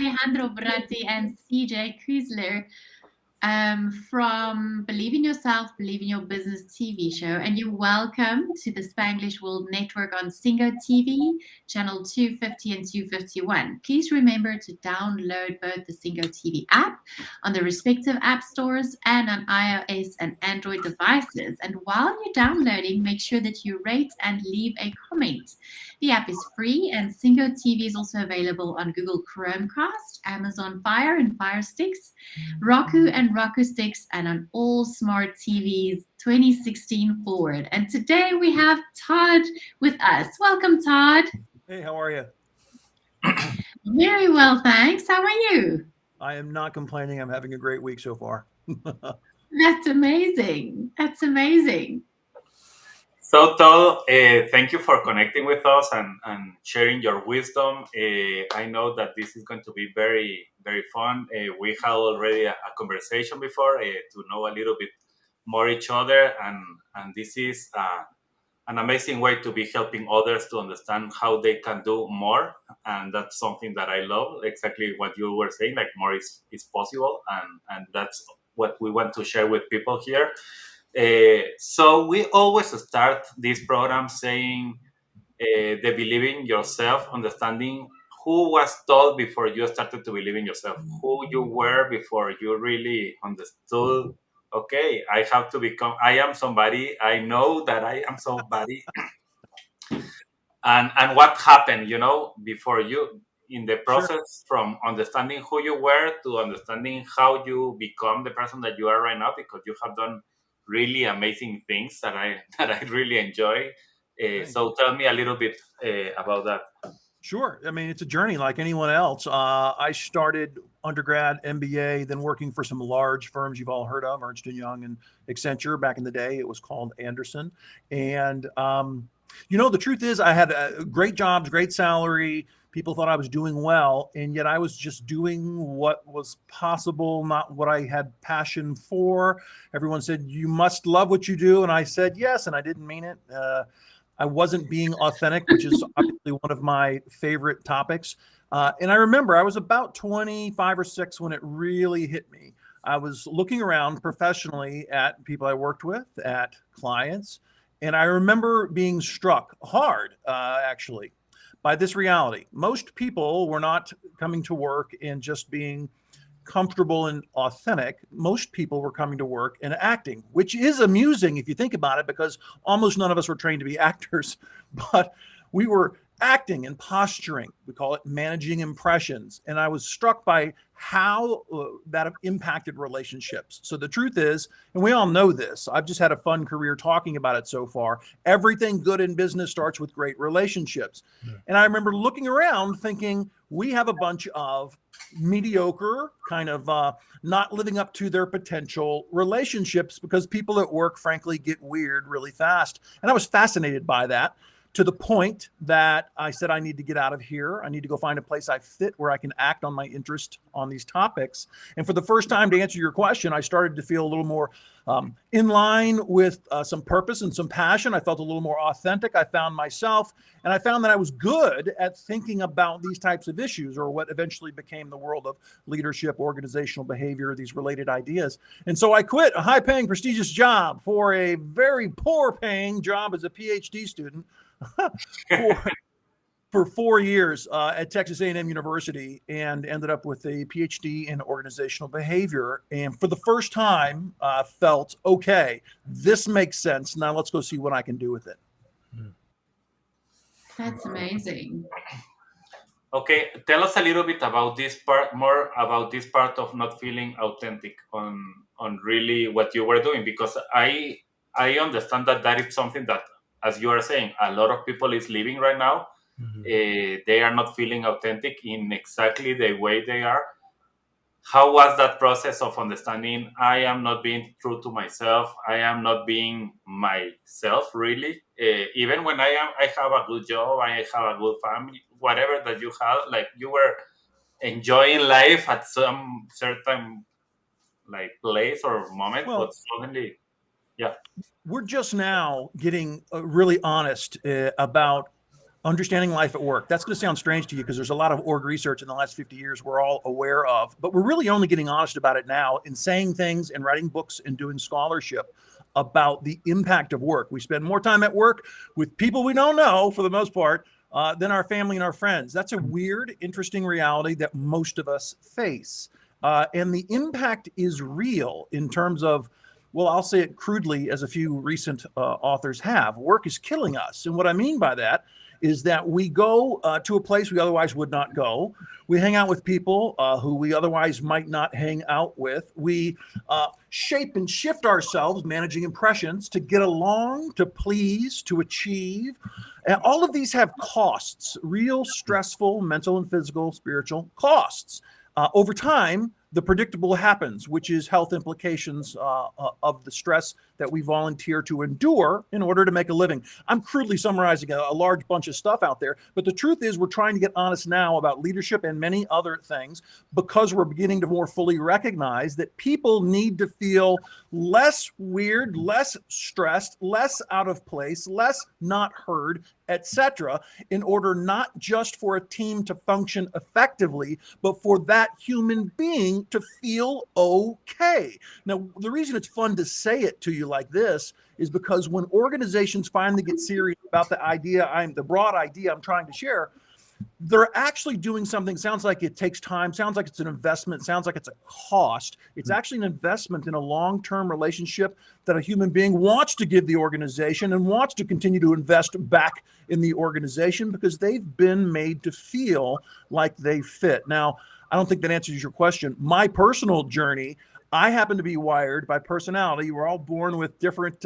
Alejandro Bratti and CJ Kuzler from Believe in Yourself, Believe in Your Business TV show. And you're welcome to the Spanglish World Network on Singo TV, channel 250 and 251. Please remember to download both the Singo TV app on the respective app stores and on iOS and Android devices. And while you're downloading, make sure that you rate and leave a comment. The app is free, and Singo TV is also available on Google Chromecast, Amazon Fire and Fire Sticks, Roku and Roku Sticks, and on all smart TVs 2016 forward. And today we have Todd with us. Welcome, Todd. Hey, how are you? Very well, thanks. How are you? I am not complaining. I'm having a great week so far. That's amazing. That's amazing. So, Todd, thank you for connecting with us and sharing your wisdom. I know that this is going to be very, very fun. We had already a conversation before to know a little bit more each other, and this is an amazing way to be helping others to understand how they can do more. And that's something that I love, exactly what you were saying, like more is possible, and that's what we want to share with people here. So we always start this program saying the believing yourself, understanding who was told before you started to believe in yourself, who you were before you really understood, okay, I have to become, I am somebody, I know that I am somebody. And what happened, before you in the process from understanding who you were to understanding how you become the person that you are right now, because you have done really amazing things that I really enjoy. So tell me a little bit about that. Sure. I mean, it's a journey like anyone else. I started undergrad, MBA, then working for some large firms you've all heard of, Ernst & Young and Accenture. Back in the day, it was called Andersen. And, the truth is I had great jobs, great salary. People thought I was doing well, and yet I was just doing what was possible, not what I had passion for. Everyone said, you must love what you do. And I said, yes, and I didn't mean it. I wasn't being authentic, which is obviously one of my favorite topics. And I remember I was about 25 or 6 when it really hit me. I was looking around professionally at people I worked with, at clients, and I remember being struck hard, actually, by this reality. Most people were not coming to work and just being comfortable and authentic. Most people were coming to work and acting, which is amusing if you think about it, because almost none of us were trained to be actors, but we were acting and posturing. We call it managing impressions. And I was struck by how that impacted relationships. So the truth is, and we all know this, I've just had a fun career talking about it so far, everything good in business starts with great relationships. Yeah. And I remember looking around thinking, we have a bunch of mediocre, kind of not living up to their potential relationships, because people at work, frankly, get weird really fast. And I was fascinated by that, to the point that I said, I need to get out of here. I need to go find a place I fit where I can act on my interest on these topics. And for the first time, to answer your question, I started to feel a little more in line with some purpose and some passion. I felt a little more authentic. I found myself, and I found that I was good at thinking about these types of issues, or what eventually became the world of leadership, organizational behavior, these related ideas. And so I quit a high-paying, prestigious job for a very poor-paying job as a Ph.D. student for 4 years at Texas A&M University, and ended up with a Ph.D. in organizational behavior. And for the first time, felt, okay, this makes sense. Now let's go see what I can do with it. That's amazing. Okay, tell us a little bit about this part, more about this part of not feeling authentic on really what you were doing, because I understand that is something that, as you are saying, a lot of people is living right now. Mm-hmm. They are not feeling authentic in exactly the way they are. How was that process of understanding, I am not being true to myself, I am not being myself really, even when I have a good job, I have a good family, whatever that you have, like you were enjoying life at some certain like place or moment, but suddenly, yeah. We're just now getting really honest about Understanding life at work. That's going to sound strange to you because there's a lot of org research in the last 50 years we're all aware of, but we're really only getting honest about it now in saying things and writing books and doing scholarship about the impact of work. We spend more time at work with people we don't know, for the most part, than our family and our friends. That's a weird, interesting reality that most of us face. And the impact is real in terms of, well, I'll say it crudely, as a few recent authors have. Work is killing us. And what I mean by that is that we go to a place we otherwise would not go. We hang out with people who we otherwise might not hang out with. We shape and shift ourselves, managing impressions, to get along, to please, to achieve. And all of these have costs, real stressful mental and physical, spiritual costs. Over time, the predictable happens, which is health implications of the stress that we volunteer to endure in order to make a living. I'm crudely summarizing a large bunch of stuff out there, but the truth is we're trying to get honest now about leadership and many other things because we're beginning to more fully recognize that people need to feel less weird, less stressed, less out of place, less not heard, etc., in order not just for a team to function effectively, but for that human being to feel okay. Now, the reason it's fun to say it to you like this is because when organizations finally get serious about the broad idea I'm trying to share, they're actually doing something. Sounds like it takes time, sounds like it's an investment, sounds like it's a cost. It's actually an investment in a long-term relationship that a human being wants to give the organization and wants to continue to invest back in the organization because they've been made to feel like they fit. Now, I don't think that answers your question. My personal journey, I happen to be wired by personality. We're all born with different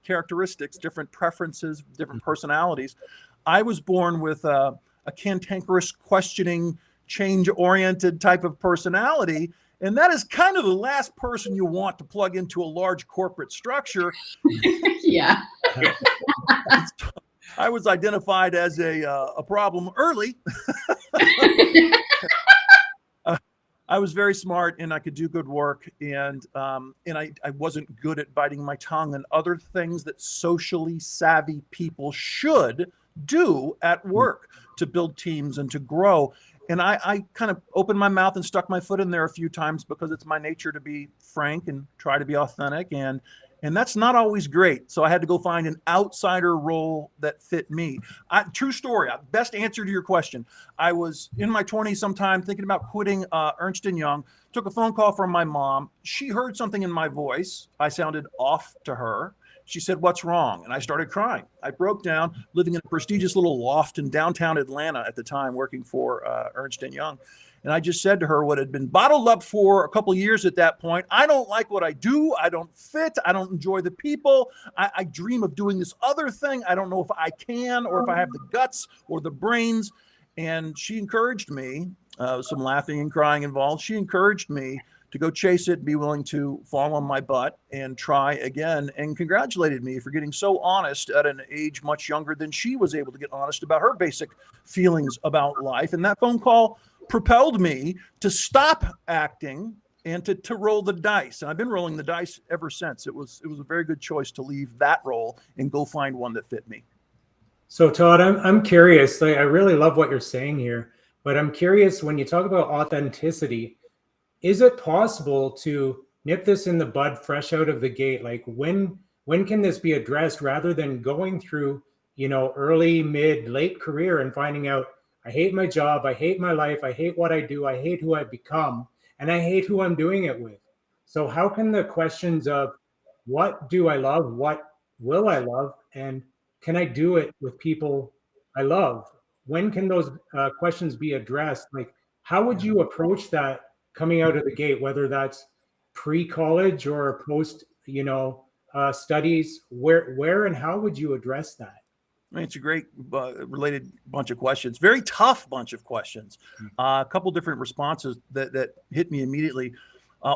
characteristics, different preferences, different personalities. I was born with a cantankerous, questioning, change-oriented type of personality. And that is kind of the last person you want to plug into a large corporate structure. Yeah. I was identified as a problem early. I was very smart and I could do good work, and I wasn't good at biting my tongue and other things that socially savvy people should do at work to build teams and to grow. And I kind of opened my mouth and stuck my foot in there a few times because it's my nature to be frank and try to be authentic. And that's not always great. So I had to go find an outsider role that fit me. True story, best answer to your question. I was in my 20s sometime thinking about quitting Ernst & Young, took a phone call from my mom. She heard something in my voice. I sounded off to her. She said, "What's wrong?" And I started crying. I broke down, living in a prestigious little loft in downtown Atlanta at the time, working for Ernst & Young. And I just said to her what had been bottled up for a couple of years at that point. I don't like what I do. I don't fit. I don't enjoy the people. I dream of doing this other thing. I don't know if I can or if I have the guts or the brains. And she encouraged me, some laughing and crying involved. She encouraged me to go chase it, be willing to fall on my butt and try again, and congratulated me for getting so honest at an age much younger than she was able to get honest about her basic feelings about life. And that phone call propelled me to stop acting and to roll the dice. And I've been rolling the dice ever since. It was a very good choice to leave that role and go find one that fit me. So Todd, I'm curious. I really love what you're saying here, but I'm curious, when you talk about authenticity, is it possible to nip this in the bud fresh out of the gate? Like when can this be addressed rather than going through, early, mid, late career and finding out, I hate my job, I hate my life, I hate what I do, I hate who I've become, and I hate who I'm doing it with. So how can the questions of what do I love, what will I love, and can I do it with people I love? When can those questions be addressed? Like, how would you approach that coming out of the gate, whether that's pre-college or post, studies? Where and how would you address that? I mean, it's a great related bunch of questions, very tough bunch of questions. A couple different responses that hit me immediately.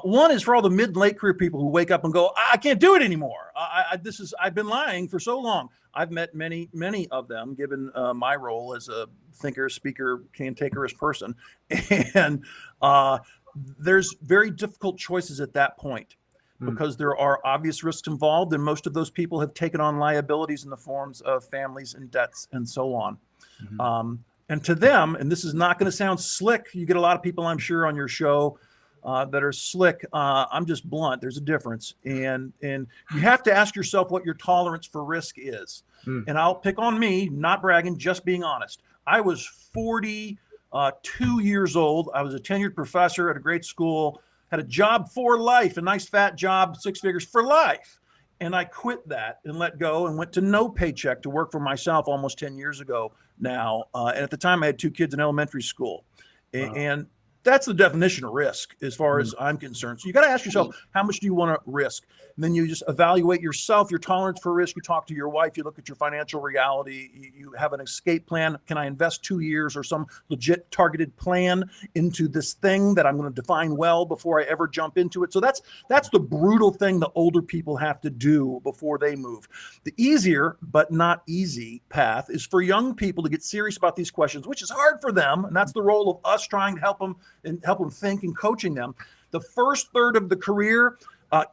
One is for all the mid and late career people who wake up and go, I can't do it anymore. I've been lying for so long. I've met many of them, given my role as a thinker, speaker, cantankerous person. And there's very difficult choices at that point, because there are obvious risks involved, and most of those people have taken on liabilities in the forms of families and debts and so on. And to them, and this is not going to sound slick, you get a lot of people, I'm sure, on your show that are slick. I'm just blunt. There's a difference. And you have to ask yourself what your tolerance for risk is. And I'll pick on me, not bragging, just being honest. I was 42 years old. I was a tenured professor at a great school, had a job for life, a nice fat job, 6 figures for life. And I quit that and let go and went to no paycheck to work for myself almost 10 years ago now. And at the time I had 2 kids in elementary school. Wow. And that's the definition of risk as far as I'm concerned. So you got to ask yourself, how much do you want to risk? And then you just evaluate yourself, your tolerance for risk. You talk to your wife, you look at your financial reality, you have an escape plan. Can I invest 2 years or some legit targeted plan into this thing that I'm going to define well before I ever jump into it? So that's the brutal thing the older people have to do before they move. The easier, but not easy path is for young people to get serious about these questions, which is hard for them. And that's the role of us trying to help them think and coaching them. The first third of the career,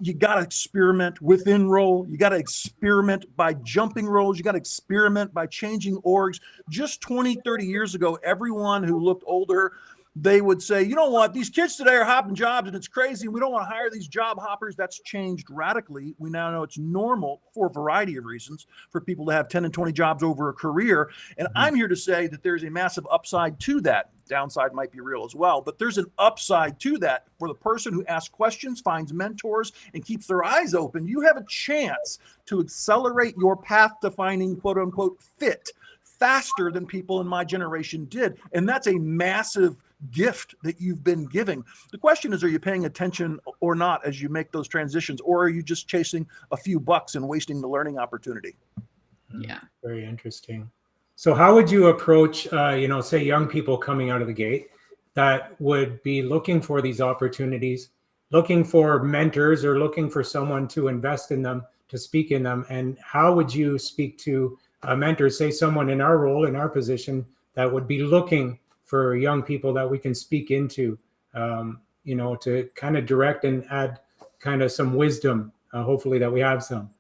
you got to experiment within role. You got to experiment by jumping roles. You got to experiment by changing orgs. Just 20, 30 years ago, everyone who looked older, they would say, you know what, these kids today are hopping jobs and it's crazy. We don't want to hire these job hoppers. That's changed radically. We now know it's normal for a variety of reasons for people to have 10 and 20 jobs over a career. And I'm here to say that there's a massive upside to that. Downside might be real as well, but there's an upside to that for the person who asks questions, finds mentors, and keeps their eyes open. You have a chance to accelerate your path to finding quote unquote fit faster than people in my generation did. And that's a massive gift that you've been giving. The question is, are you paying attention or not as you make those transitions, or are you just chasing a few bucks and wasting the learning opportunity? Yeah. Very interesting. So how would you approach, say young people coming out of the gate that would be looking for these opportunities, looking for mentors or looking for someone to invest in them, to speak in them? And how would you speak to a mentor, say someone in our role, in our position, that would be looking for young people that we can speak into, to kind of direct and add kind of some wisdom, hopefully that we have some.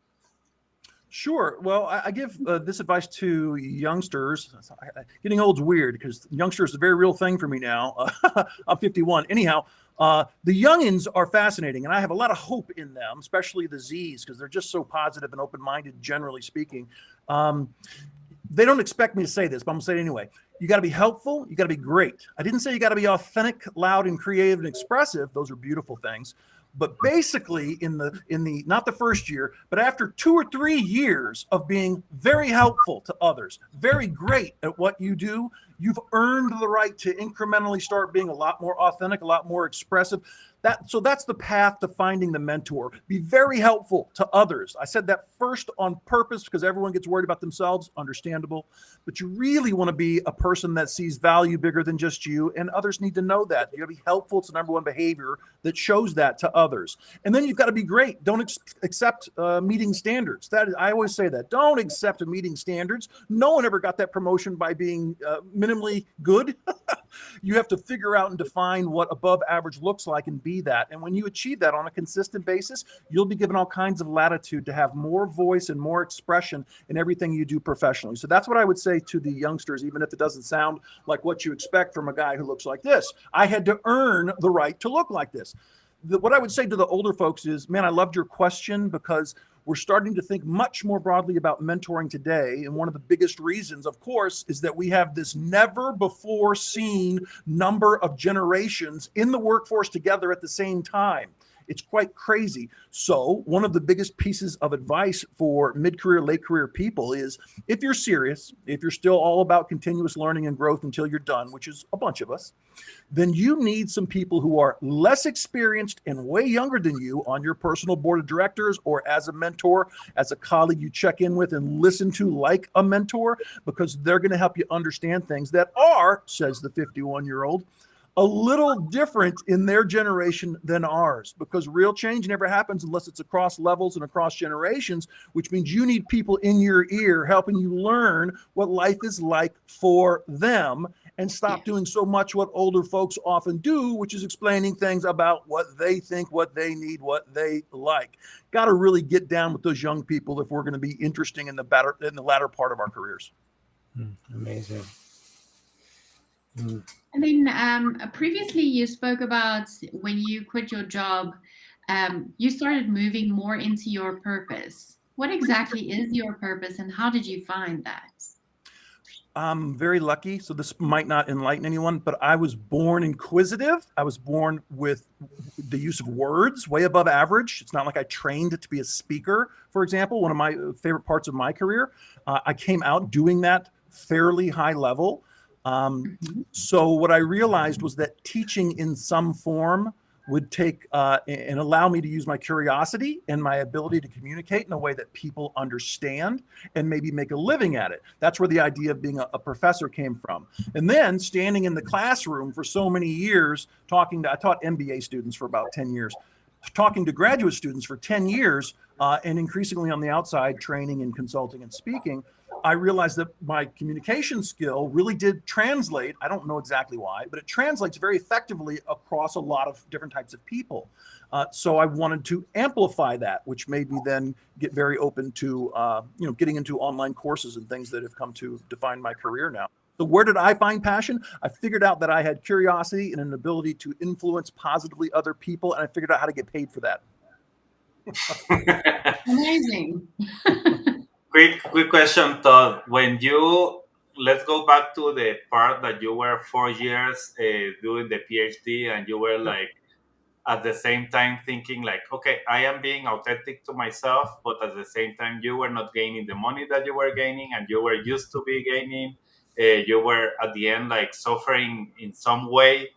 Sure. Well, I give this advice to youngsters. Getting old's weird because youngsters is a very real thing for me now. I'm 51. Anyhow, the youngins are fascinating, and I have a lot of hope in them, especially the Zs, because they're just so positive and open-minded, generally speaking. They don't expect me to say this, but I'm going to say it anyway. You got to be helpful. You got to be great. I didn't say you got to be authentic, loud, and creative and expressive. Those are beautiful things. But basically in the not the first year, but after 2 or 3 years of being very helpful to others, very great at what you do, you've earned the right to incrementally start being a lot more authentic, a lot more expressive. So that's the path to finding the mentor. Be very helpful to others. I said that first on purpose because everyone gets worried about themselves, understandable. But you really want to be a person that sees value bigger than just you, and others need to know that. You got to be helpful. It's the number one behavior that shows that to others. And then you've got to be great. Don't accept meeting standards. I always say that. Don't accept meeting standards. No one ever got that promotion by being minimally good. You have to figure out and define what above average looks like and be that. And when you achieve that on a consistent basis, you'll be given all kinds of latitude to have more voice and more expression in everything you do professionally. So that's what I would say to the youngsters, even if it doesn't sound like what you expect from a guy who looks like this. I had to earn the right to look like this. What I would say to the older folks is, man, I loved your question because we're starting to think much more broadly about mentoring today. And one of the biggest reasons, of course, is that we have this never before seen number of generations in the workforce together at the same time. It's quite crazy. So one of the biggest pieces of advice for mid-career, late career people is if you're serious, if you're still all about continuous learning and growth until you're done, which is a bunch of us, then you need some people who are less experienced and way younger than you on your personal board of directors or as a mentor, as a colleague you check in with and listen to like a mentor, because they're going to help you understand things that are, says the 51-year-old, a little different in their generation than ours, because real change never happens unless it's across levels and across generations, which means you need people in your ear helping you learn what life is like for them and stop doing so much what older folks often do, which is explaining things about what they think, what they need, what they like. Got to really get down with those young people if we're going to be interesting in the latter part of our careers. Amazing. Mm. And then previously you spoke about when you quit your job, you started moving more into your purpose. What exactly is your purpose and how did you find that? I'm very lucky, so this might not enlighten anyone, but I was born inquisitive. I was born with the use of words way above average. It's not like I trained to be a speaker, for example. One of my favorite parts of my career, I came out doing that fairly high level. So what I realized was that teaching in some form would take and allow me to use my curiosity and my ability to communicate in a way that people understand and maybe make a living at it. That's where the idea of being a professor came from. And then standing in the classroom for so many years, I taught MBA students for about 10 years, talking to graduate students for 10 years, and increasingly on the outside, training and consulting and speaking, I realized that my communication skill really did translate. I don't know exactly why, but it translates very effectively across a lot of different types of people. So I wanted to amplify that, which made me then get very open to, getting into online courses and things that have come to define my career now. So where did I find passion? I figured out that I had curiosity and an ability to influence positively other people, and I figured out how to get paid for that. Amazing. Quick question, Todd. Let's go back to the part that you were 4 years doing the PhD, and you were like at the same time thinking like, okay, I am being authentic to myself, but at the same time you were not gaining the money that you were gaining and you were used to be gaining. You were at the end like suffering in some way.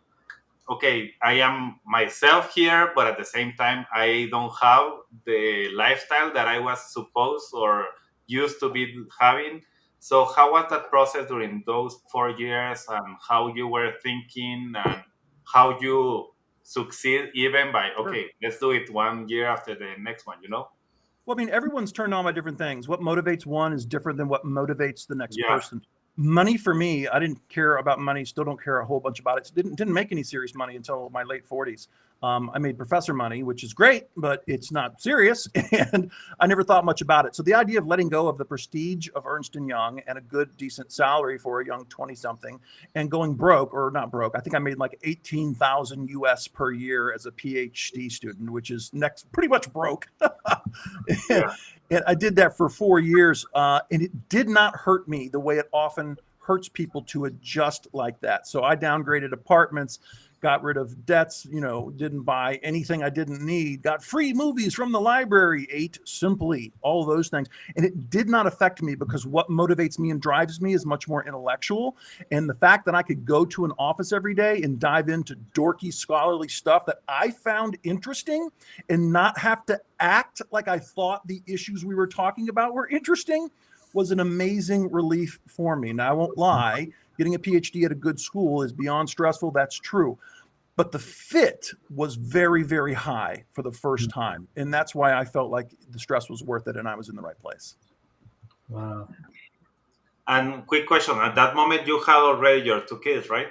Okay, I am myself here, but at the same time, I don't have the lifestyle that I was supposed or used to be having. So, how was that process during those 4 years, and how you were thinking, and how you succeed even by, okay, let's do it 1 year after the next one, you know? Well, I mean, everyone's turned on by different things. What motivates one is different than what motivates the next person. Money for me, I didn't care about money, still don't care a whole bunch about it. Didn't make any serious money until my late 40s. I made professor money, which is great, but it's not serious. And I never thought much about it. So the idea of letting go of the prestige of Ernst & Young and a good, decent salary for a young 20-something and going broke, or not broke, I think I made like 18,000 US per year as a PhD student, which is pretty much broke. And I did that for 4 years, and it did not hurt me the way it often hurts people to adjust like that. So I downgraded apartments, got rid of debts, didn't buy anything I didn't need, got free movies from the library, ate simply, all those things. And it did not affect me because what motivates me and drives me is much more intellectual. And the fact that I could go to an office every day and dive into dorky scholarly stuff that I found interesting and not have to act like I thought the issues we were talking about were interesting was an amazing relief for me. Now, I won't lie, getting a PhD at a good school is beyond stressful. That's true. But the fit was very, very high for the first time. And that's why I felt like the stress was worth it and I was in the right place. Wow. And quick question, at that moment you had already your 2 kids, right?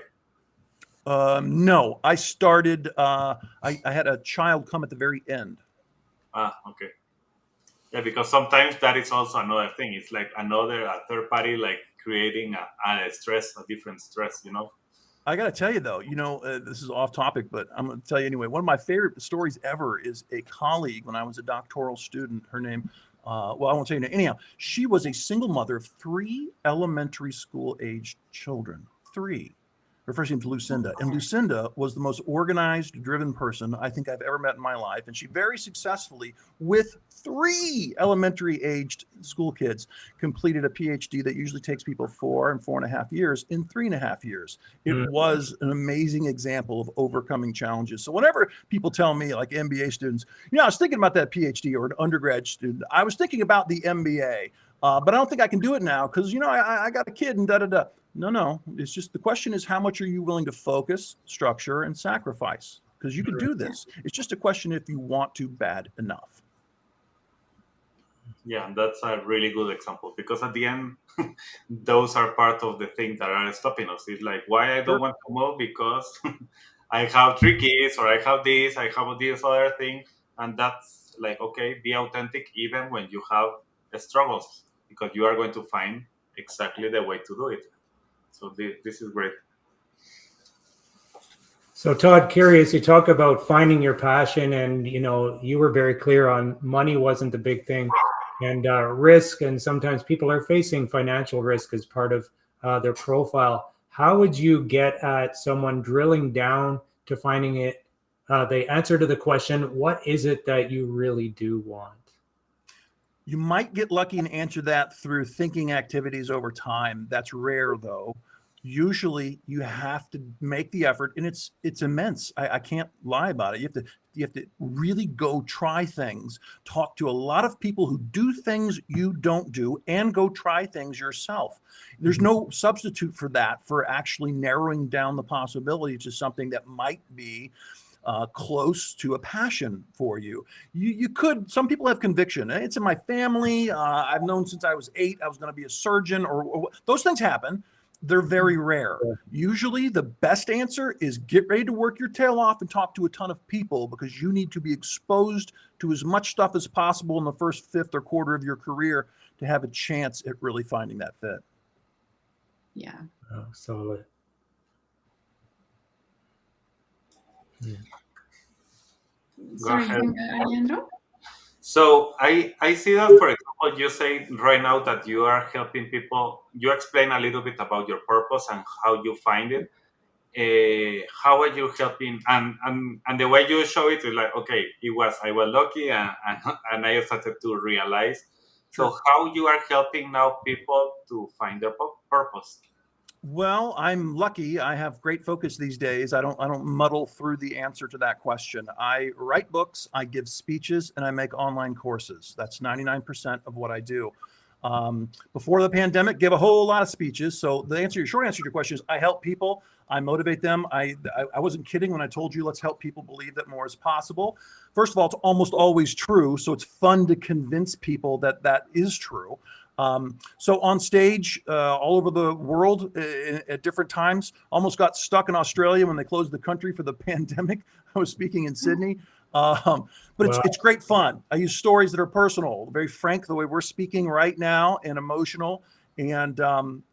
No, I started, I had a child come at the very end. Okay. Yeah, because sometimes that is also another thing. It's like a third party, like creating a stress, a different stress, I got to tell you, though, this is off topic, but I'm going to tell you anyway. One of my favorite stories ever is a colleague when I was a doctoral student. Her name, I won't tell you. Anyhow, she was a single mother of 3 elementary school aged children. 3. Her first name's Lucinda. And Lucinda was the most organized, driven person I think I've ever met in my life. And she very successfully, with 3 elementary aged school kids, completed a PhD that usually takes people 4 and 4.5 years in 3.5 years. It was an amazing example of overcoming challenges. So whenever people tell me, like MBA students, I was thinking about that PhD, or an undergrad student, I was thinking about the MBA, but I don't think I can do it now because, I got a kid and da-da-da. No. It's just the question is, how much are you willing to focus, structure, and sacrifice? Because you can do this. It's just a question if you want to bad enough. Yeah, that's a really good example because at the end, those are part of the things that are stopping us. It's like, why I don't want to move because I have 3 kids, or I have this other thing. And that's like, okay, be authentic even when you have struggles, because you are going to find exactly the way to do it. So this is great. So Todd, curious, you talk about finding your passion, and you were very clear on money wasn't the big thing, and risk, and sometimes people are facing financial risk as part of their profile. How would you get at someone drilling down to finding it, the answer to the question, what is it that you really do want? You might get lucky and answer that through thinking activities over time. That's rare, though. Usually you have to make the effort, and it's immense. I can't lie about it. You have to really go try things, talk to a lot of people who do things you don't do, and go try things yourself. There's no substitute for that, for actually narrowing down the possibility to something that might be close to a passion for you. You could, some people have conviction. It's in my family. I've known since I was 8, I was going to be a surgeon, or those things happen. They're very rare. Usually the best answer is get ready to work your tail off and talk to a ton of people, because you need to be exposed to as much stuff as possible in the first fifth or quarter of your career to have a chance at really finding that fit. Yeah. Oh, solid. Sorry, you can go, Alejandro? So I see that, for example, you say right now that you are helping people. You explain a little bit about your purpose and how you find it. How are you helping? And the way you show it is like, okay, I was lucky, and I started to realize. So how you are helping now people to find their purpose? Well, I'm lucky. I have great focus these days. I don't muddle through the answer to that question. I write books, I give speeches, and I make online courses. That's 99% of what I do. Before the pandemic, give a whole lot of speeches. So short answer to your question is I help people. I motivate them. I wasn't kidding when I told you let's help people believe that more is possible. First of all, it's almost always true. So it's fun to convince people that that is true. So on stage, all over the world at different times, almost got stuck in Australia when they closed the country for the pandemic. I was speaking in Sydney. But it's great fun. I use stories that are personal, very frank, the way we're speaking right now, and emotional. And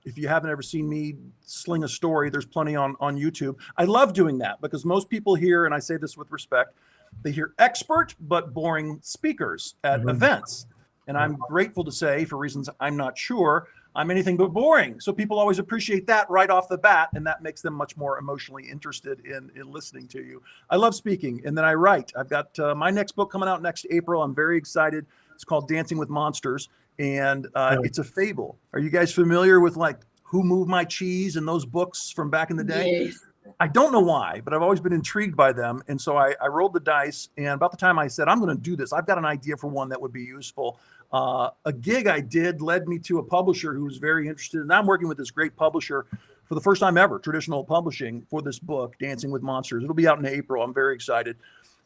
if you haven't ever seen me sling a story, there's plenty on YouTube. I love doing that because most people hear, and I say this with respect, they hear expert but boring speakers at events. And I'm grateful to say, for reasons I'm not sure, I'm anything but boring. So people always appreciate that right off the bat, and that makes them much more emotionally interested in listening to you. I love speaking, and then I write. I've got my next book coming out next April. I'm very excited. It's called Dancing with Monsters, and it's a fable. Are you guys familiar with like Who Moved My Cheese and those books from back in the day? Yes. I don't know why, but I've always been intrigued by them. And so I rolled the dice, and about the time I said, I'm going to do this, I've got an idea for one that would be useful. A gig I did led me to a publisher who was very interested. And I'm working with this great publisher for the first time ever, traditional publishing, for this book, Dancing with Monsters. It'll be out in April. I'm very excited.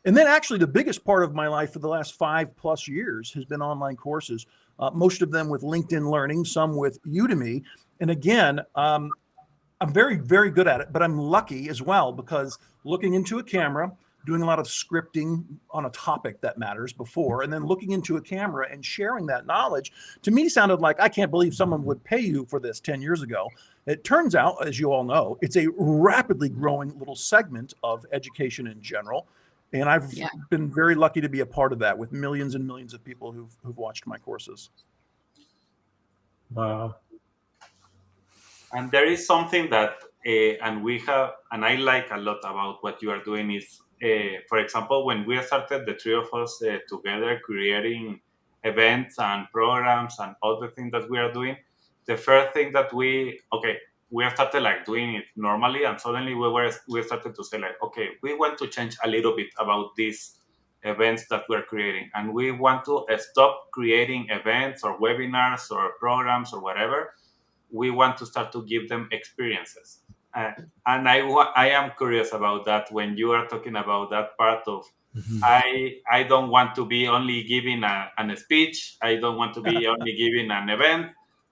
And then actually the biggest part of my life for the last 5+ years has been online courses, most of them with LinkedIn Learning, some with Udemy. And again, I'm very, very good at it, but I'm lucky as well because looking into a camera, doing a lot of scripting on a topic that matters before, and then looking into a camera and sharing that knowledge, to me sounded like I can't believe someone would pay you for this 10 years ago. It turns out, as you all know, it's a rapidly growing little segment of education in general. And I've been very lucky to be a part of that with millions and millions of people who've watched my courses. Wow. And there is something that, and I like a lot about what you are doing is, for example, when we started, the three of us together creating events and programs and all the things that we are doing, the first thing that we started like doing it normally, and suddenly we started to say like, okay, we want to change a little bit about these events that we're creating, and we want to stop creating events or webinars or programs or whatever. We want to start to give them experiences. And I am curious about that when you are talking about that part of, I don't want to be only giving a speech. I don't want to be only giving an event,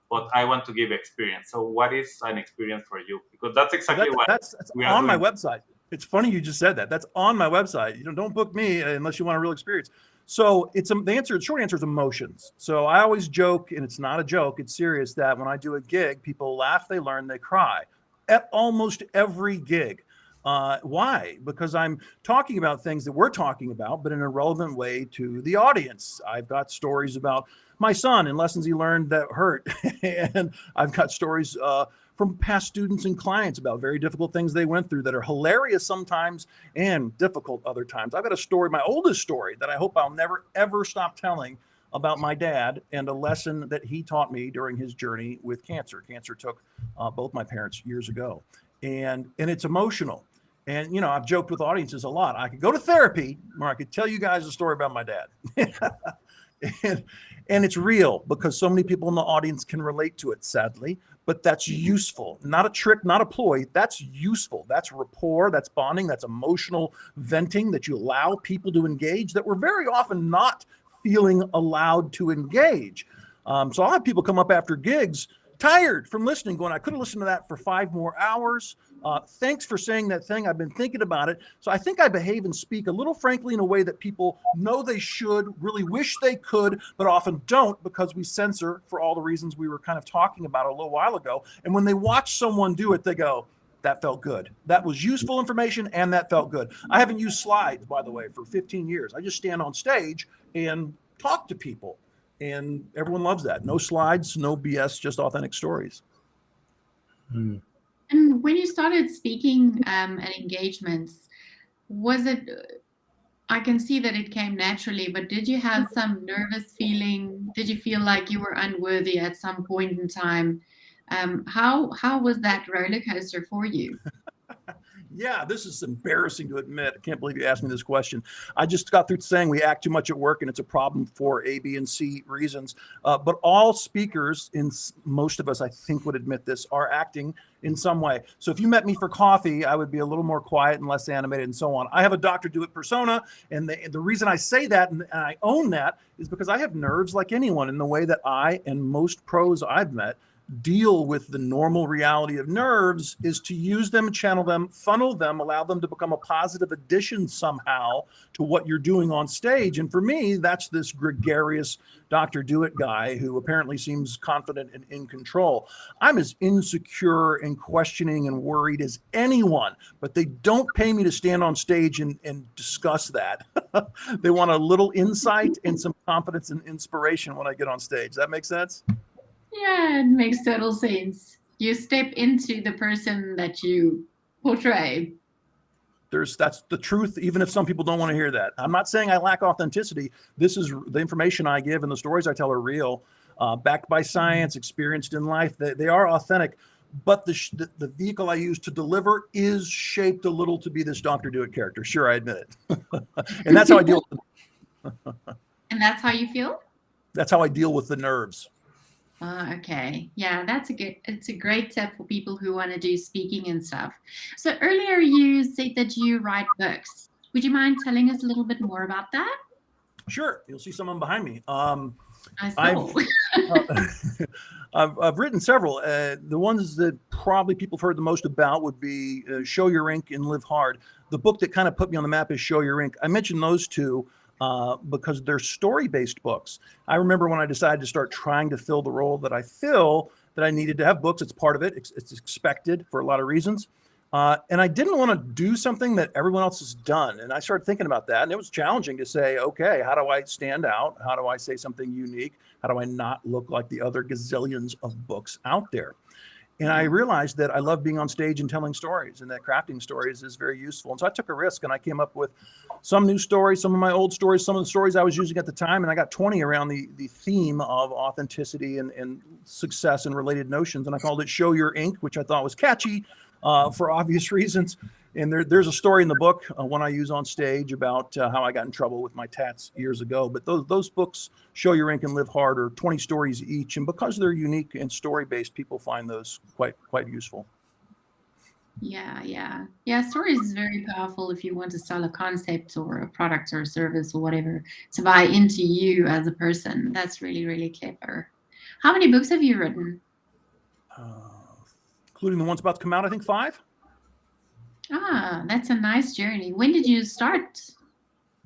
but I want to give experience. So what is an experience for you? Because that's exactly that's we are on doing. my website. It's funny you just said that. That's on my website. Don't book me unless you want a real experience. So the short answer is emotions. So I always joke, and it's not a joke, it's serious, that when I do a gig, people laugh, they learn, they cry at almost every gig. Why? Because I'm talking about things that we're talking about, but in a relevant way to the audience. I've got stories about my son and lessons he learned that hurt. And I've got stories from past students and clients about very difficult things they went through that are hilarious sometimes and difficult other times. I've got a story, my oldest story, that I hope I'll never, ever stop telling, about my dad and a lesson that he taught me during his journey with cancer. Cancer took both my parents years ago. And it's emotional. And, I've joked with audiences a lot. I could go to therapy or I could tell you guys a story about my dad. and it's real because so many people in the audience can relate to it, sadly. But that's useful, not a trick, not a ploy. That's useful. That's rapport, that's bonding, that's emotional venting that you allow people to engage that we're very often not feeling allowed to engage. So I'll have people come up after gigs tired from listening, going, I could have listened to that for 5 more hours. Thanks for saying that thing. I've been thinking about it. So I think I behave and speak a little frankly in a way that people know they should, really wish they could, but often don't because we censor for all the reasons we were kind of talking about a little while ago. And when they watch someone do it, they go, that felt good. That was useful information and that felt good. I haven't used slides, by the way, for 15 years. I just stand on stage and talk to people. And everyone loves that. No slides, no BS, just authentic stories. Hmm. And when you started speaking at engagements, was it, I can see that it came naturally, but did you have some nervous feeling? Did you feel like you were unworthy at some point in time? How was that roller coaster for you? Yeah, this is embarrassing to admit. I can't believe you asked me this question. I just got through saying we act too much at work and it's a problem for A, B, and C reasons. But all speakers, most of us, I think, would admit this, are acting in some way. So if you met me for coffee, I would be a little more quiet and less animated and so on. I have a Dr. Dewett persona. And the reason I say that and I own that is because I have nerves like anyone in the way that I and most pros I've met deal with the normal reality of nerves is to use them, channel them, funnel them, allow them to become a positive addition somehow to what you're doing on stage. And for me, that's this gregarious Dr. Dewett guy who apparently seems confident and in control. I'm as insecure and questioning and worried as anyone, but they don't pay me to stand on stage and discuss that. They want a little insight and some confidence and inspiration when I get on stage. Does that make sense? Yeah, it makes total sense. You step into the person that you portray. That's the truth, even if some people don't want to hear that. I'm not saying I lack authenticity. This is the information I give and the stories I tell are real, backed by science, experienced in life. They are authentic, but the vehicle I use to deliver is shaped a little to be this Dr. Dewett character. Sure, I admit it. And that's how I deal with it. And that's how you feel? That's how I deal with the nerves. Okay. Yeah, it's a great tip for people who want to do speaking and stuff. So earlier you said that you write books. Would you mind telling us a little bit more about that? Sure. You'll see someone behind me. I saw. I've written several. The ones that probably people have heard the most about would be Show Your Ink and Live Hard. The book that kind of put me on the map is Show Your Ink. I mentioned those two because they're story-based books. I remember when I decided to start trying to fill the role that I fill, that I needed to have books. It's part of it. It's expected for a lot of reasons. And I didn't want to do something that everyone else has done. And I started thinking about that. And it was challenging to say, okay, how do I stand out? How do I say something unique? How do I not look like the other gazillions of books out there? And I realized that I love being on stage and telling stories, and that crafting stories is very useful. And so I took a risk and I came up with some new stories, some of my old stories, some of the stories I was using at the time. And I got 20 around the theme of authenticity and success and related notions. And I called it Show Your Ink, which I thought was catchy for obvious reasons. And there's a story in the book, one I use on stage, about how I got in trouble with my tats years ago. But those books, Show Your Ink and Live Hard, are 20 stories each. And because they're unique and story-based, people find those quite useful. Yeah. Stories is very powerful if you want to sell a concept or a product or a service or whatever, to buy into you as a person. That's really, really clever. How many books have you written? Including the ones about to come out, I think 5. Ah, that's a nice journey. When did you start?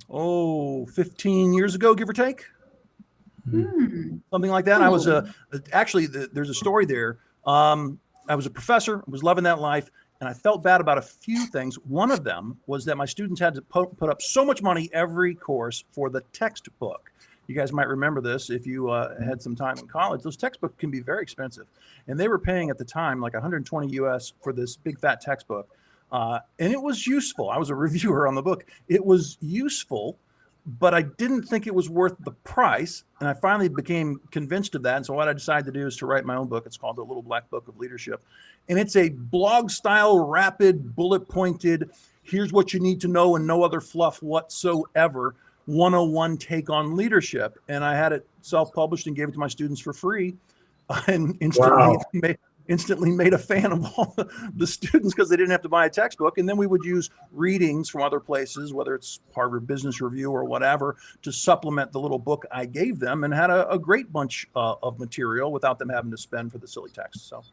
Oh, 15 years ago, give or take. Something like that. I was Cool. actually there's a story there. I was a professor, was loving that life, and I felt bad about a few things. One of them was that my students had to put up so much money every course for the textbook. You guys might remember this if you had some time in college. Those textbooks can be very expensive, and they were paying at the time like 120 US for this big fat textbook, and it was useful. I was a reviewer on the book. It was useful, but I didn't think it was worth the price. And I finally became convinced of that. And so what I decided to do is to write my own book. It's called The Little Black Book of Leadership. And it's a blog style, rapid, bullet pointed, here's what you need to know and no other fluff whatsoever, 101 take on leadership. And I had it self-published and gave it to my students for free, and instantly made a fan of all the students because they didn't have to buy a textbook. And then we would use readings from other places, whether it's Harvard Business Review or whatever, to supplement the little book I gave them, and had a great bunch of material without them having to spend for the silly text. So,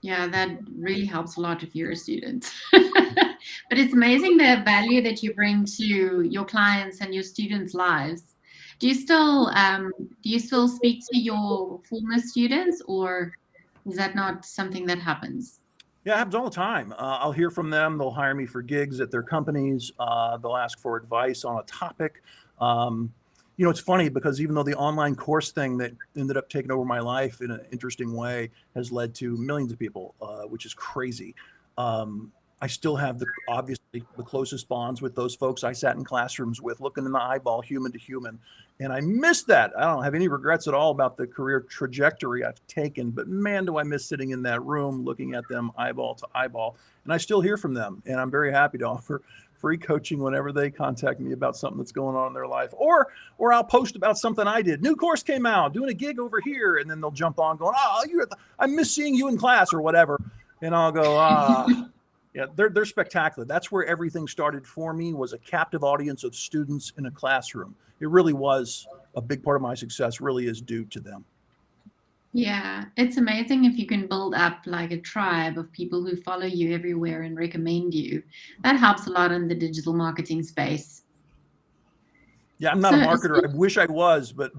Yeah, that really helps a lot if you're a student. But it's amazing the value that you bring to your clients and your students' lives. Do you still speak to your former students, or is that not something that happens? yeah, it happens all the time. I'll hear from them. They'll hire me for gigs at their companies. They'll ask for advice on a topic. It's funny because even though the online course thing that ended up taking over my life in an interesting way has led to millions of people, which is crazy. I still have obviously the closest bonds with those folks I sat in classrooms with, looking in the eyeball, human to human. And I miss that. I don't have any regrets at all about the career trajectory I've taken, but man, do I miss sitting in that room, looking at them eyeball to eyeball. And I still hear from them. And I'm very happy to offer free coaching whenever they contact me about something that's going on in their life, or I'll post about something I did. New course came out, doing a gig over here. And then they'll jump on going, I miss seeing you in class or whatever. And I'll go, yeah, they're spectacular. That's where everything started for me, was a captive audience of students in a classroom. It really was a big part of my success, really is due to them. Yeah, it's amazing if you can build up like a tribe of people who follow you everywhere and recommend you. That helps a lot in the digital marketing space. Yeah, I'm not a marketer. I wish I was, but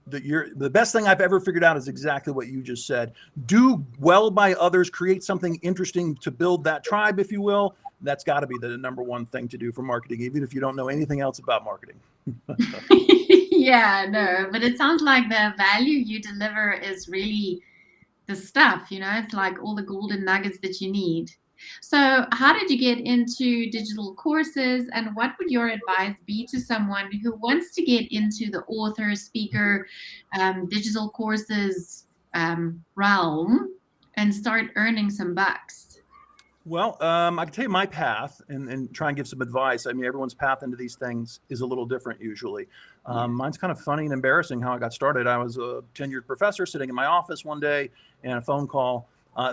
the best thing I've ever figured out is exactly what you just said. Do well by others, create something interesting to build that tribe, if you will. That's got to be the number one thing to do for marketing, even if you don't know anything else about marketing. Yeah, no, but it sounds like the value you deliver is really the stuff, it's like all the golden nuggets that you need. So how did you get into digital courses, and what would your advice be to someone who wants to get into the author, speaker, digital courses realm and start earning some bucks? Well, I can tell you my path and try and give some advice. I mean, everyone's path into these things is a little different usually. Mine's kind of funny and embarrassing how I got started. I was a tenured professor sitting in my office one day, and a phone call.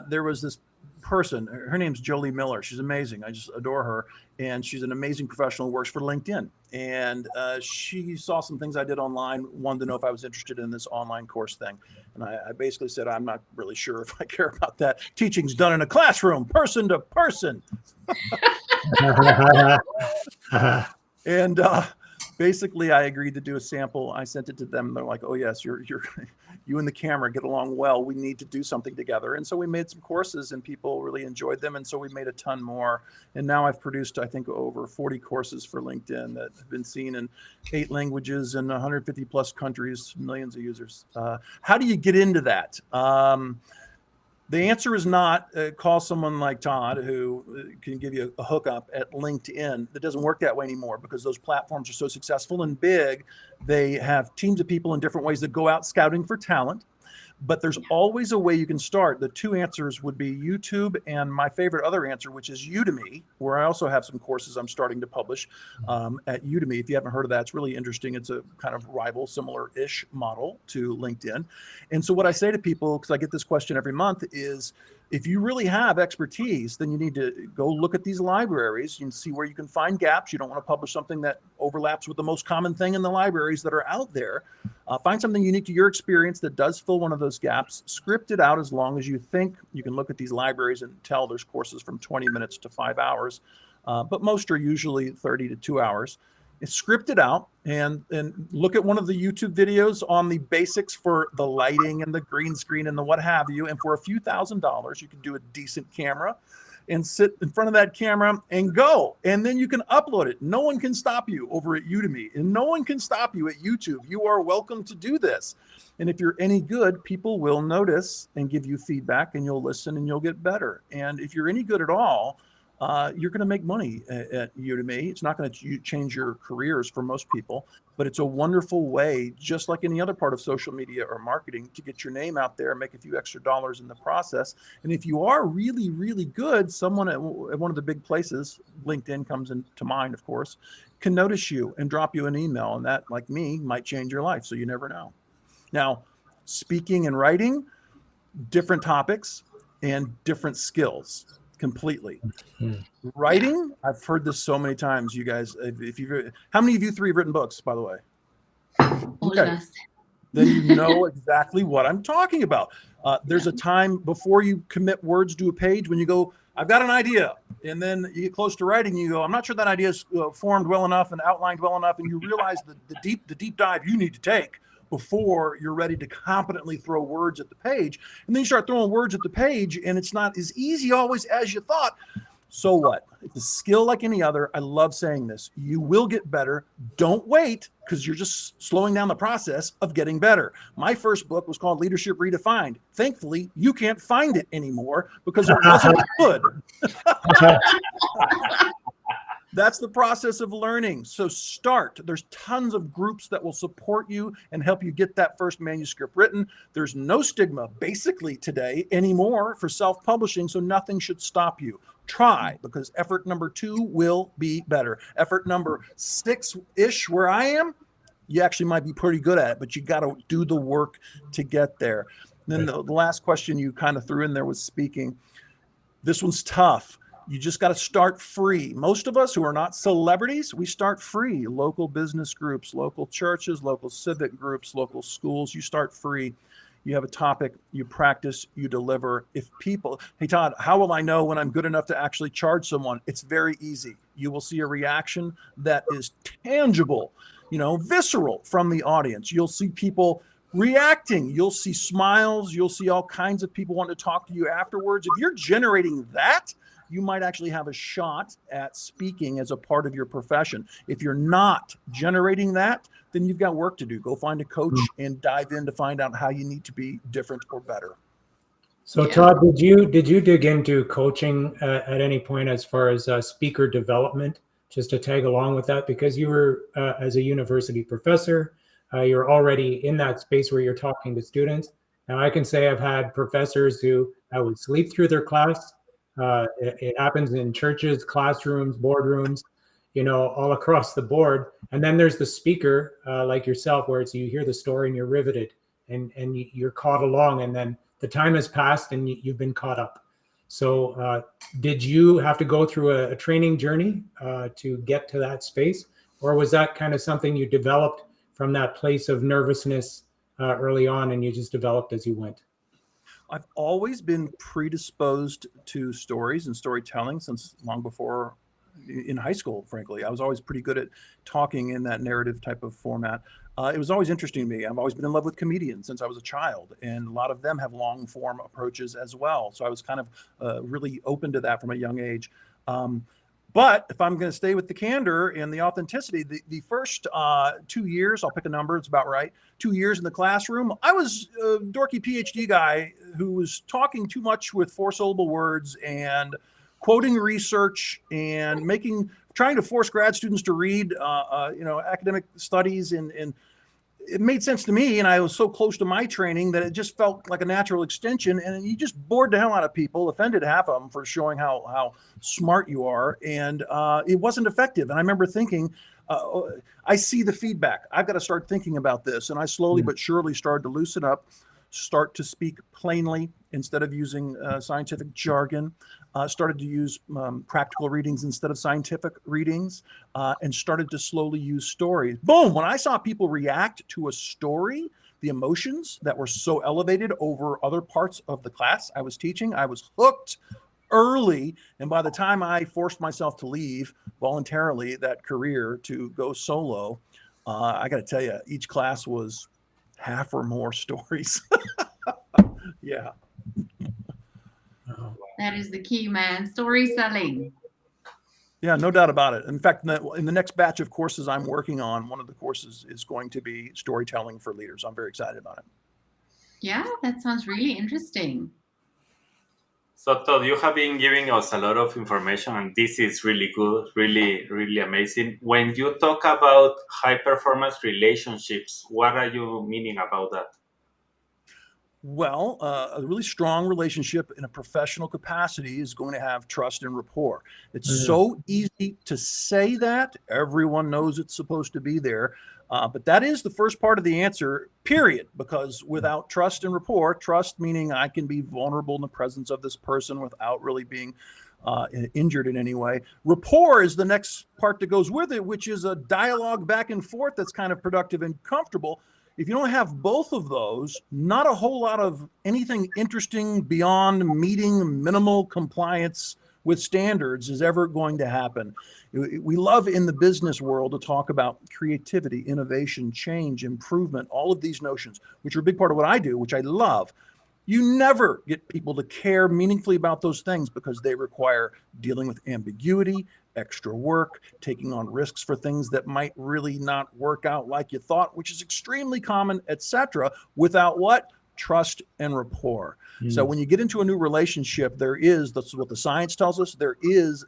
There was this person, her name's Jolie Miller. She's amazing. I just adore her. And she's an amazing professional who works for LinkedIn. And she saw some things I did online, wanted to know if I was interested in this online course thing. And I basically said, I'm not really sure if I care about that. Teaching's done in a classroom, person to person. And basically, I agreed to do a sample. I sent it to them. They're like, "Oh yes, you and the camera get along well. We need to do something together." And so we made some courses, and people really enjoyed them. And so we made a ton more. And now I've produced, I think, over 40 courses for LinkedIn that have been seen in 8 languages and 150 plus countries, millions of users. How do you get into that? The answer is not call someone like Todd who can give you a hookup at LinkedIn. That doesn't work that way anymore because those platforms are so successful and big. They have teams of people in different ways that go out scouting for talent. But there's always a way you can start. The 2 answers would be YouTube and my favorite other answer, which is Udemy, where I also have some courses I'm starting to publish at Udemy. If you haven't heard of that, it's really interesting. It's a kind of rival, similar-ish model to LinkedIn. And so what I say to people, because I get this question every month, is If you really have expertise, then you need to go look at these libraries and see where you can find gaps. You don't want to publish something that overlaps with the most common thing in the libraries that are out there. Find something unique to your experience that does fill one of those gaps. Script it out as long as you think. You can look at these libraries and tell there's courses from 20 minutes to 5 hours, but most are usually 30 to 2 hours. Script it out and look at one of the YouTube videos on the basics for the lighting and the green screen and the what have you. And for a few $1,000s, you can do a decent camera and sit in front of that camera and go. And then you can upload it. No one can stop you over at Udemy, and no one can stop you at YouTube. You are welcome to do this. And if you're any good, people will notice and give you feedback, and you'll listen and you'll get better. And if you're any good at all, you're going to make money at Udemy. It's not going to change your careers for most people, but it's a wonderful way, just like any other part of social media or marketing, to get your name out there and make a few extra dollars in the process. And if you are really, really good, someone at one of the big places, LinkedIn comes into mind, of course, can notice you and drop you an email. And that, like me, might change your life. So you never know. Now, speaking and writing, different topics and different skills. Completely. Writing, I've heard this so many times, you guys. How many of you three have written books, by the way? Okay. Then you know exactly what I'm talking about. There's a time before you commit words to a page when you go, I've got an idea. And then you get close to writing, you go, I'm not sure that idea is formed well enough and outlined well enough. And you realize the deep dive you need to take before you're ready to competently throw words at the page. And then you start throwing words at the page, and it's not as easy always as you thought. So what? It's a skill like any other. I love saying this. You will get better. Don't wait, because you're just slowing down the process of getting better. My first book was called Leadership Redefined. Thankfully, you can't find it anymore because it wasn't good. That's the process of learning. So start. There's tons of groups that will support you and help you get that first manuscript written. There's no stigma basically today anymore for self-publishing, so nothing should stop you. Try, because effort number 2 will be better. Effort number 6-ish, where I am, you actually might be pretty good at it, but you got to do the work to get there. Then the last question you kind of threw in there was speaking. This one's tough. You just got to start free. Most of us who are not celebrities, we start free. Local business groups, local churches, local civic groups, local schools, you start free. You have a topic, you practice, you deliver. If people, hey Todd, how will I know when I'm good enough to actually charge someone? It's very easy. You will see a reaction that is tangible, visceral from the audience. You'll see people reacting. You'll see smiles. You'll see all kinds of people wanting to talk to you afterwards. If you're generating that, you might actually have a shot at speaking as a part of your profession. If you're not generating that, then you've got work to do. Go find a coach and dive in to find out how you need to be different or better. So Todd, did you dig into coaching at any point as far as speaker development, just to tag along with that? Because you were, as a university professor, you're already in that space where you're talking to students. Now I can say I've had professors who I would sleep through their class. It happens in churches, classrooms, boardrooms, all across the board. And then there's the speaker like yourself, where you hear the story and you're riveted and you're caught along, and then the time has passed and you've been caught up. So did you have to go through a training journey to get to that space? Or was that kind of something you developed from that place of nervousness early on, and you just developed as you went? I've always been predisposed to stories and storytelling since long before in high school, frankly. I was always pretty good at talking in that narrative type of format. It was always interesting to me. I've always been in love with comedians since I was a child, and a lot of them have long form approaches as well. So I was kind of really open to that from a young age. But if I'm going to stay with the candor and the authenticity, the first 2 years, I'll pick a number, it's about right, 2 years in the classroom, I was a dorky Ph.D. guy who was talking too much with 4-syllable words and quoting research and trying to force grad students to read, academic studies, and it made sense to me, and I was so close to my training that it just felt like a natural extension, and you just bored the hell out of people, offended half of them for showing how smart you are, and it wasn't effective. And I remember thinking, I see the feedback. I've got to start thinking about this, and I slowly but surely started to loosen up, start to speak plainly instead of using scientific jargon, started to use practical readings instead of scientific readings, and started to slowly use stories. Boom! When I saw people react to a story, the emotions that were so elevated over other parts of the class I was teaching, I was hooked early. And by the time I forced myself to leave voluntarily that career to go solo, I got to tell you, each class was half or more stories. Yeah. That is the key, man. Story selling. Yeah, no doubt about it. In fact, in the next batch of courses I'm working on, one of the courses is going to be storytelling for leaders. I'm very excited about it. Yeah, that sounds really interesting. So Todd, you have been giving us a lot of information, and this is really good, really, really amazing. When you talk about high performance relationships, what are you meaning about that? Well, a really strong relationship in a professional capacity is going to have trust and rapport. It's so easy to say that. Everyone knows it's supposed to be there. But that is the first part of the answer, period. Because without trust and rapport, trust meaning I can be vulnerable in the presence of this person without really being injured in any way. Rapport is the next part that goes with it, which is a dialogue back and forth that's kind of productive and comfortable. If you don't have both of those, not a whole lot of anything interesting beyond meeting minimal compliance with standards is ever going to happen. We love in the business world to talk about creativity, innovation, change, improvement, all of these notions, which are a big part of what I do, which I love. You never get people to care meaningfully about those things because they require dealing with ambiguity, extra work, taking on risks for things that might really not work out like you thought, which is extremely common, etc. Without what? Trust and rapport. So when you get into a new relationship, there is, that's what the science tells us, there is,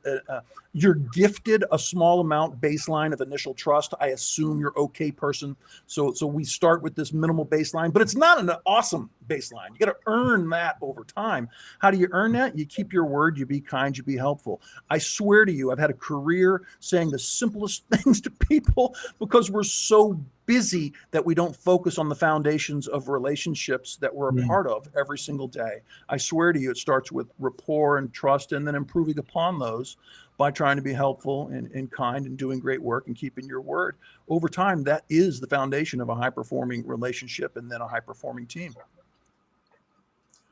you're gifted a small amount baseline of initial trust. I assume you're okay person. So we start with this minimal baseline, but it's not an awesome baseline. You got to earn that over time. How do you earn that? You keep your word, you be kind, you be helpful. I swear to you, I've had a career saying the simplest things to people because we're so busy that we don't focus on the foundations of relationships that we're a part of every single day. I swear to you, it starts with rapport and trust, and then improving upon those by trying to be helpful and kind and doing great work and keeping your word. Over time, that is the foundation of a high-performing relationship and then a high-performing team.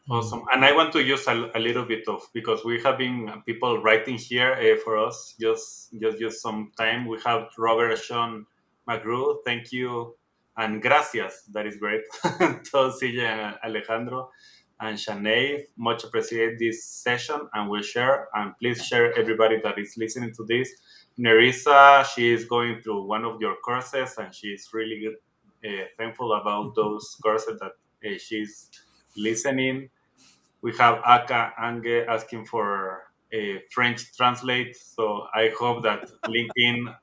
Awesome. And I want to use a little bit of, because we have been people writing here for us, just some time. We have Robert Sean McGrew, thank you, and gracias, that is great. To CJ and Alejandro and Shanae, much appreciate this session, and we'll share, and please share everybody that is listening to this. Nerissa, she is going through one of your courses, and she's really thankful about those courses that she's listening. We have Aka Ange asking for a French translate, so I hope that LinkedIn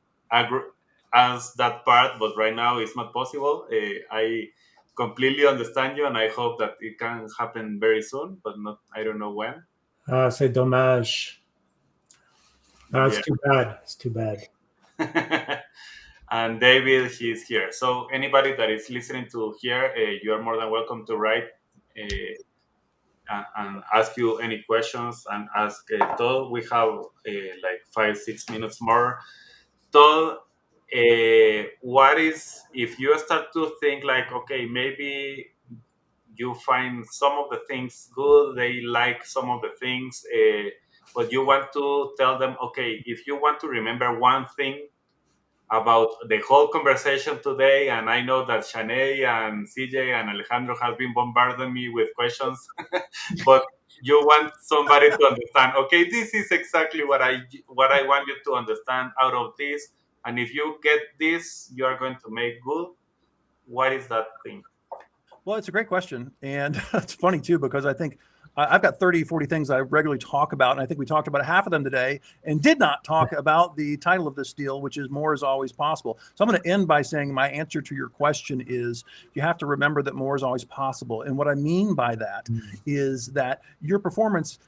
as that part, but right now it's not possible. I completely understand you, and I hope that it can happen very soon, but not, I don't know when. C'est dommage. It's too bad. It's too bad. And David, he's here. So anybody that is listening to here, you are more than welcome to write and ask you any questions and ask Todd. We have like 5-6 minutes more. Todd, what is, if you start to think like, okay, maybe you find some of the things good, they like some of the things, but you want to tell them, okay, if you want to remember one thing about the whole conversation today, and I know that Shanae and CJ and Alejandro have been bombarding me with questions, but you want somebody to understand, okay, this is exactly what I want you to understand out of this, and if you get this, you are going to make good. What is that thing? Well, it's a great question. And it's funny too, because I think I've got 30, 40 things I regularly talk about. And I think we talked about half of them today and did not talk about the title of this deal, which is More is Always Possible. So I'm going to end by saying my answer to your question is you have to remember that more is always possible. And what I mean by that is that your performance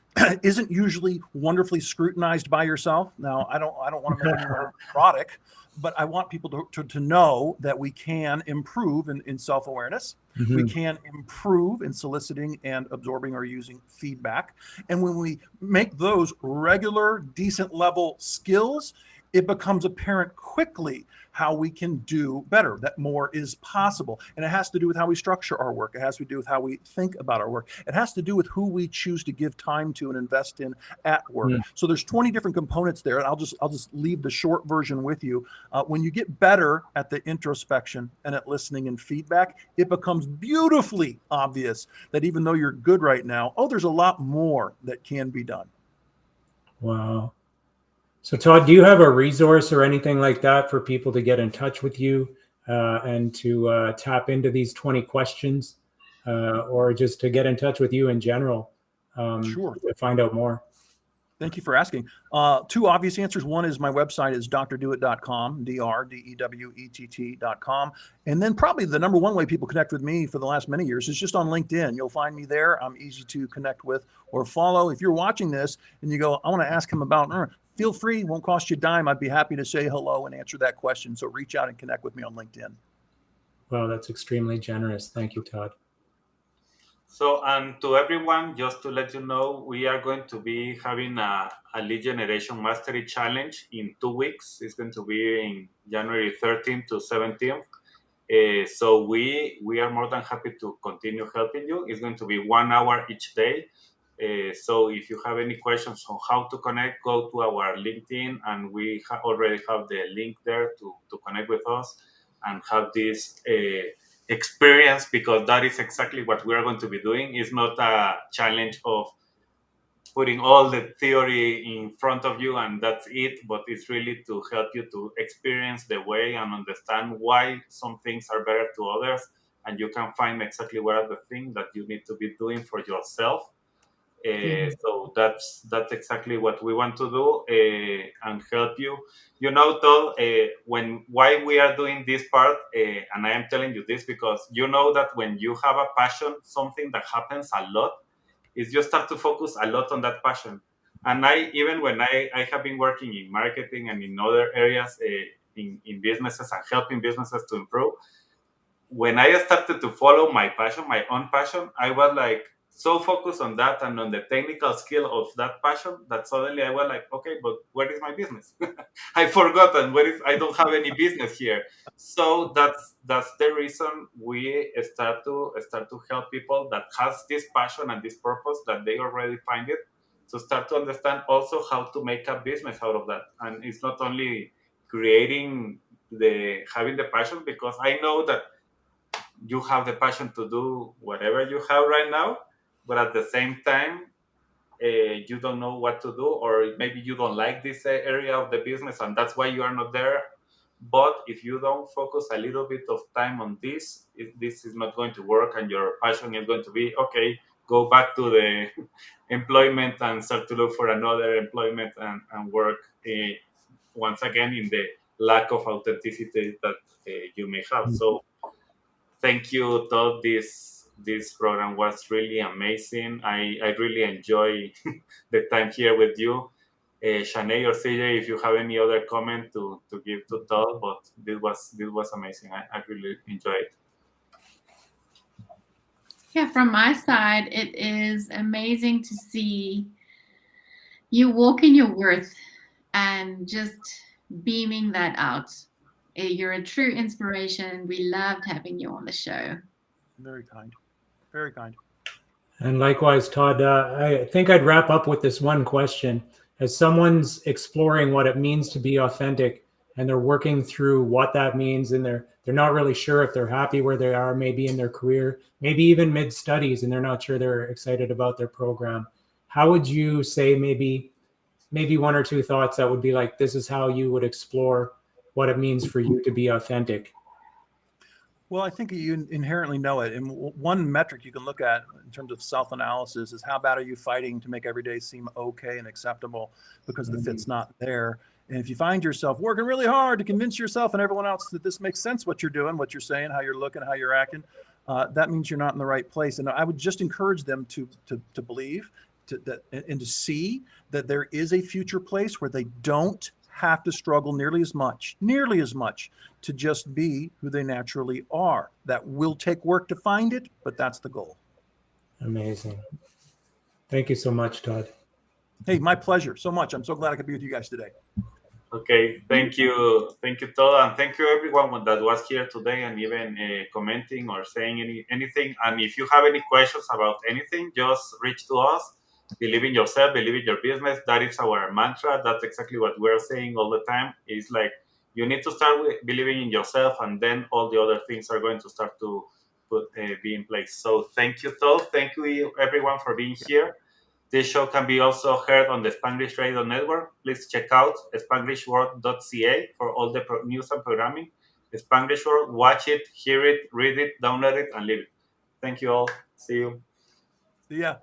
isn't usually wonderfully scrutinized by yourself. Now, I don't want to make anyone neurotic, but I want people to know that we can improve in self-awareness. Mm-hmm. We can improve in soliciting and absorbing or using feedback. And when we make those regular, decent level skills, it becomes apparent quickly how we can do better, that more is possible. And it has to do with how we structure our work. It has to do with how we think about our work. It has to do with who we choose to give time to and invest in at work. Mm. So there's 20 different components there. And I'll just leave the short version with you. When you get better at the introspection and at listening and feedback, it becomes beautifully obvious that even though you're good right now, there's a lot more that can be done. Wow. So Todd, do you have a resource or anything like that for people to get in touch with you and to tap into these 20 questions or just to get in touch with you in general Sure. to find out more? Thank you for asking. Two obvious answers. One is my website is drdewett.com, DRDEWETT.com. And then probably the number one way people connect with me for the last many years is just on LinkedIn. You'll find me there. I'm easy to connect with or follow. If you're watching this and you go, I want to ask him about Ernst, feel free. It won't cost you a dime. I'd be happy to say hello and answer that question. So reach out and connect with me on LinkedIn. Wow, that's extremely generous. Thank you, Todd. So, and to everyone, just to let you know, we are going to be having a lead generation mastery challenge in 2 weeks. It's going to be in January 13th to 17th. So we are more than happy to continue helping you. It's going to be 1 hour each day. So if you have any questions on how to connect, go to our LinkedIn, and we already have the link there to connect with us and have this experience, because that is exactly what we are going to be doing. It's not a challenge of putting all the theory in front of you and that's it, but it's really to help you to experience the way and understand why some things are better to others, and you can find exactly what are the things that you need to be doing for yourself. So that's exactly what we want to do and help you. You know, Todd, why we are doing this part, and I am telling you this because you know that when you have a passion, something that happens a lot is you start to focus a lot on that passion. And even when I have been working in marketing and in other areas in businesses and helping businesses to improve, when I started to follow my passion, my own passion, I was like so focused on that and on the technical skill of that passion that suddenly I was like, okay, but where is my business? I forgot, and I don't have any business here. So that's the reason we start to help people that has this passion and this purpose that they already find it, to start to understand also how to make a business out of that. And it's not only having the passion, because I know that you have the passion to do whatever you have right now, but at the same time, you don't know what to do, or maybe you don't like this area of the business, and that's why you are not there. But if you don't focus a little bit of time on this, this is not going to work, and your passion is going to be, okay, go back to the employment and start to look for another employment and work once again in the lack of authenticity that you may have. So thank you, Todd. This program was really amazing. I really enjoy the time here with you. Shanae or CJ, if you have any other comment to give to Todd, but this was amazing. I really enjoyed it. Yeah, from my side, it is amazing to see you walk in your worth and just beaming that out. You're a true inspiration. We loved having you on the show. Very kind. Very kind. And likewise, Todd, I think I'd wrap up with this one question. As someone's exploring what it means to be authentic, and they're working through what that means, and they're not really sure if they're happy where they are, maybe in their career, maybe even mid-studies, and they're not sure they're excited about their program, how would you say maybe 1 or 2 thoughts that would be like, this is how you would explore what it means for you to be authentic? Well, I think you inherently know it. And one metric you can look at in terms of self-analysis is how bad are you fighting to make every day seem okay and acceptable because the fit's not there. And if you find yourself working really hard to convince yourself and everyone else that this makes sense, what you're doing, what you're saying, how you're looking, how you're acting, that means you're not in the right place. And I would just encourage them to believe and to see that there is a future place where they don't have to struggle nearly as much to just be who they naturally are. That will take work to find it, but that's the goal. Amazing. Thank you so much, Todd. Hey, my pleasure so much. I'm so glad I could be with you guys today. Okay, thank you, Todd, and thank you everyone that was here today and even commenting or saying anything. And if you have any questions about anything, just reach to us. Believe in yourself, believe in your business. That is our mantra. That's exactly what we're saying all the time. It's like you need to start with believing in yourself, and then all the other things are going to start to be in place. So thank you, Todd. Thank you everyone for being here. This show can be also heard on the Spanglish Radio Network. Please check out SpanglishWorld.ca for all the news and programming. Spanglish World, watch it, hear it, read it, download it, and leave it. Thank you all. See you. See ya.